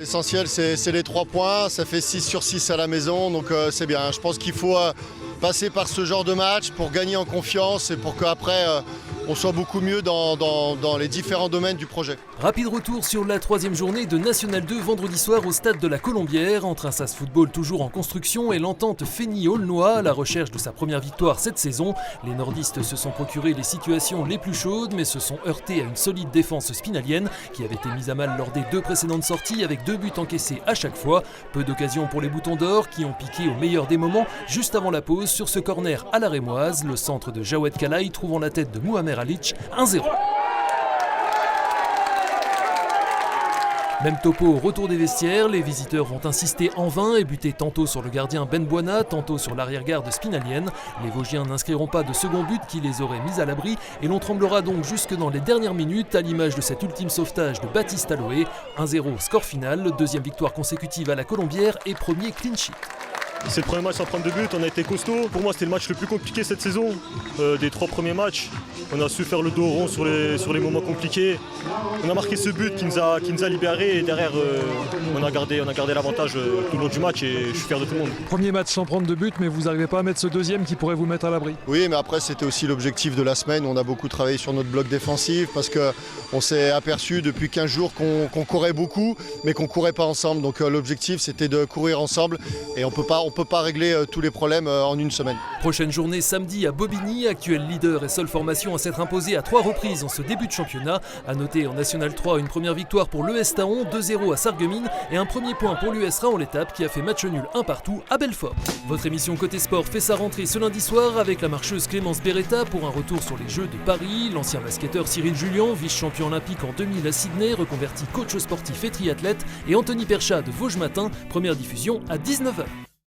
L'essentiel, c'est les 3 points. Ça fait 6 sur 6 à la maison, donc c'est bien. Je pense qu'il faut passer par ce genre de match pour gagner en confiance et pour qu'après, on soit beaucoup mieux dans les différents domaines du projet. Rapide retour sur la 3e journée de National 2 vendredi soir au stade de la Colombière, entre un SAS Football toujours en construction et l'entente Fény-Aulnois à la recherche de sa première victoire cette saison. Les nordistes se sont procurés les situations les plus chaudes mais se sont heurtés à une solide défense spinalienne qui avait été mise à mal lors des 2 précédentes sorties avec 2 buts encaissés à chaque fois. Peu d'occasions pour les boutons d'or qui ont piqué au meilleur des moments juste avant la pause sur ce corner à la rémoise, le centre de Jawed Kalaï trouvant la tête de Mouamer Alic, 1-0. Même topo au retour des vestiaires, les visiteurs vont insister en vain et buter tantôt sur le gardien Ben Bouana, tantôt sur l'arrière-garde spinalienne. Les Vosgiens n'inscriront pas de second but qui les aurait mis à l'abri et l'on tremblera donc jusque dans les dernières minutes à l'image de cet ultime sauvetage de Baptiste Aloé. 1-0 score final, 2e victoire consécutive à la Colombière et premier clean sheet. C'est le premier match sans prendre de but, on a été costaud. Pour moi, c'était le match le plus compliqué cette saison, des 3 premiers matchs. On a su faire le dos rond sur les moments compliqués. On a marqué ce but qui nous a libérés et derrière, on a gardé l'avantage tout le long du match et je suis fier de tout le monde. Premier match sans prendre de but, mais vous n'arrivez pas à mettre ce 2e qui pourrait vous mettre à l'abri. Oui, mais après, c'était aussi l'objectif de la semaine. On a beaucoup travaillé sur notre bloc défensif parce qu'on s'est aperçu depuis 15 jours qu'on courait beaucoup, mais qu'on ne courait pas ensemble. Donc l'objectif, c'était de courir ensemble et on peut pas régler tous les problèmes en une semaine. Prochaine journée samedi à Bobigny, actuel leader et seule formation à s'être imposée à 3 reprises en ce début de championnat. A noter en National 3 une première victoire pour l'ES Taon, 2-0 à Sarreguemines et un premier point pour l'US Raon-l'Étape qui a fait match nul 1 partout à Belfort. Votre émission Côté Sport fait sa rentrée ce lundi soir avec la marcheuse Clémence Beretta pour un retour sur les Jeux de Paris, l'ancien basketteur Cyril Julien, vice-champion olympique en 2000 à Sydney, reconverti coach sportif et triathlète, et Anthony Perchat de Vosges Matin, première diffusion à 19h.